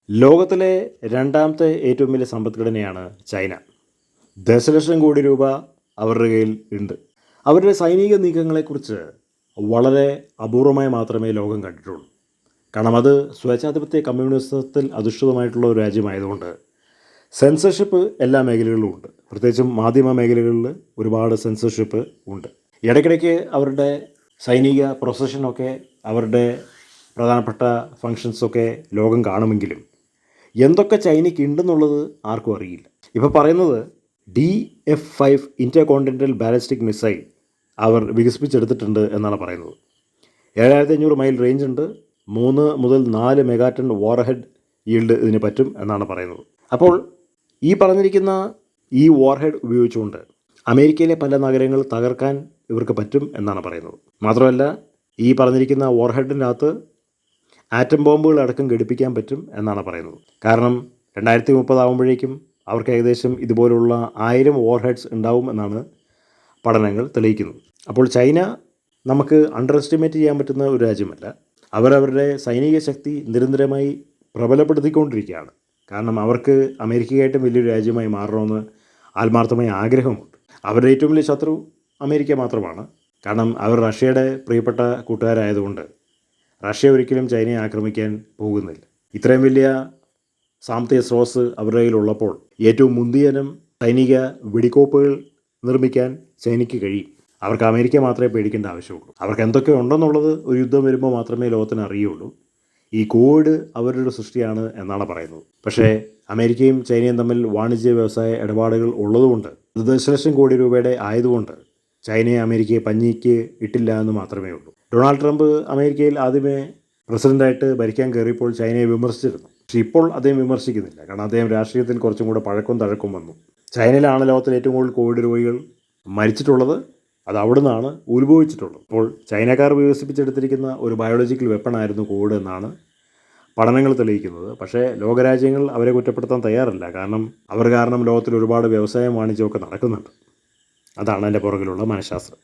ലോകത്തിലെ രണ്ടാമത്തെ ഏറ്റവും വലിയ സമ്പദ്ഘടനയാണ് ചൈന. ദശലക്ഷം കോടി രൂപ അവരുടെ കയ്യിൽ ഉണ്ട്. അവരുടെ സൈനിക നീക്കങ്ങളെക്കുറിച്ച് വളരെ അപൂർവമായി മാത്രമേ ലോകം കണ്ടിട്ടുള്ളൂ. കാരണം അത് സ്വേച്ഛാധിപത്യ കമ്മ്യൂണിസത്തിൽ അധിഷ്ഠിതമായിട്ടുള്ള ഒരു രാജ്യമായതുകൊണ്ട് സെൻസർഷിപ്പ് എല്ലാ മേഖലകളിലും ഉണ്ട്. പ്രത്യേകിച്ചും മാധ്യമ മേഖലകളിൽ ഒരുപാട് സെൻസർഷിപ്പ് ഉണ്ട്. ഇടയ്ക്കിടയ്ക്ക് അവരുടെ സൈനിക പ്രൊസഷനൊക്കെ, അവരുടെ പ്രധാനപ്പെട്ട ഫങ്ഷൻസൊക്കെ ലോകം കാണുമെങ്കിലും എന്തൊക്കെ ചൈനയ്ക്ക് ഉണ്ടെന്നുള്ളത് ആർക്കും അറിയില്ല. ഇപ്പോൾ പറയുന്നത് DF-5 ഇൻ്റർകോണ്ടിനെൻ്റൽ ബാലിസ്റ്റിക് മിസൈൽ അവർ വികസിപ്പിച്ചെടുത്തിട്ടുണ്ട് എന്നാണ് പറയുന്നത്. 7500 മൈൽ റേഞ്ച് ഉണ്ട്. 3 മുതൽ 4 മെഗാടൺ വാർഹെഡ് ഈൽഡ് ഇതിന് പറ്റും എന്നാണ് പറയുന്നത്. അപ്പോൾ ഈ പറഞ്ഞിരിക്കുന്ന ഈ വാർഹെഡ് ഉപയോഗിച്ചുകൊണ്ട് അമേരിക്കയിലെ പല നഗരങ്ങൾ തകർക്കാൻ ഇവർക്ക് പറ്റും എന്നാണ് പറയുന്നത്. മാത്രമല്ല, ഈ പറഞ്ഞിരിക്കുന്ന വാർഹെഡിൻ്റെ അകത്ത് ആറ്റം ബോംബുകൾ അടക്കം ഘടിപ്പിക്കാൻ പറ്റും എന്നാണ് പറയുന്നത്. കാരണം 2030 ആകുമ്പോഴേക്കും അവർക്ക് ഏകദേശം ഇതുപോലുള്ള 1000 വാർഹെഡ്സ് ഉണ്ടാവും എന്നാണ് പഠനങ്ങൾ തെളിയിക്കുന്നത്. അപ്പോൾ ചൈന നമുക്ക് അണ്ടർ എസ്റ്റിമേറ്റ് ചെയ്യാൻ പറ്റുന്ന ഒരു രാജ്യമല്ല. അവരവരുടെ സൈനിക ശക്തി നിരന്തരമായി പ്രബലപ്പെടുത്തിക്കൊണ്ടിരിക്കുകയാണ്. കാരണം അവർക്ക് അമേരിക്കയായിട്ടും വലിയൊരു രാജ്യമായി മാറണമെന്ന് ആത്മാർത്ഥമായ ആഗ്രഹമുണ്ട്. അവരുടെ ഏറ്റവും വലിയ ശത്രു അമേരിക്ക മാത്രമാണ്. കാരണം അവർ റഷ്യയുടെ പ്രിയപ്പെട്ട കൂട്ടുകാരായതുകൊണ്ട് റഷ്യ ഒരിക്കലും ചൈനയെ ആക്രമിക്കാൻ പോകുന്നില്ല. ഇത്രയും വലിയ സാമ്പത്തിക സ്രോതസ് അവരുടെ കയ്യിലുള്ളപ്പോൾ ഏറ്റവും മുന്തിയനം സൈനിക വെടിക്കോപ്പുകൾ നിർമ്മിക്കാൻ ചൈനയ്ക്ക് കഴിയും. അവർക്ക് അമേരിക്ക മാത്രമേ പേടിക്കേണ്ട ആവശ്യമുള്ളൂ. അവർക്ക് എന്തൊക്കെ ഉണ്ടെന്നുള്ളത് ഒരു യുദ്ധം വരുമ്പോൾ മാത്രമേ ലോകത്തിന് അറിയുള്ളൂ. ഈ കോവിഡ് അവരുടെ സൃഷ്ടിയാണ് എന്നാണ് പറയുന്നത്. പക്ഷേ അമേരിക്കയും ചൈനയും തമ്മിൽ വാണിജ്യ വ്യവസായ ഇടപാടുകൾ ഉള്ളതുകൊണ്ട്, ദശലക്ഷം കോടി രൂപയുടെ ആയതുകൊണ്ട് ചൈനയെ അമേരിക്കയെ പഞ്ഞിക്ക് ഇട്ടില്ല എന്ന് മാത്രമേ ഉള്ളൂ. ഡൊണാൾഡ് ട്രംപ് അമേരിക്കയിൽ ആദ്യമേ പ്രസിഡൻ്റായിട്ട് ഭരിക്കാൻ കയറിയപ്പോൾ ചൈനയെ വിമർശിച്ചിരുന്നു. പക്ഷേ ഇപ്പോൾ അദ്ദേഹം വിമർശിക്കുന്നില്ല. കാരണം അദ്ദേഹം രാഷ്ട്രീയത്തിൽ കുറച്ചും കൂടെ പഴക്കവും തഴക്കവും വന്നു. ചൈനയിലാണ് ലോകത്തിൽ ഏറ്റവും കൂടുതൽ കോവിഡ് രോഗികൾ മരിച്ചിട്ടുള്ളത്. അത് അവിടെ നിന്നാണ് ഉത്ഭവിച്ചിട്ടുള്ളത്. അപ്പോൾ ചൈനക്കാർ വികസിപ്പിച്ചെടുത്തിരിക്കുന്ന ഒരു ബയോളജിക്കൽ വെപ്പണായിരുന്നു കോവിഡ് എന്നാണ് പഠനങ്ങൾ തെളിയിക്കുന്നത്. പക്ഷേ ലോകരാജ്യങ്ങൾ അവരെ കുറ്റപ്പെടുത്താൻ തയ്യാറല്ല. കാരണം അവർ കാരണം ലോകത്തിൽ ഒരുപാട് വ്യവസായം വാണിജ്യമൊക്കെ നടക്കുന്നുണ്ട്. അതാണ് അതിൻ്റെ പുറകിലുള്ള മനഃശാസ്ത്രം.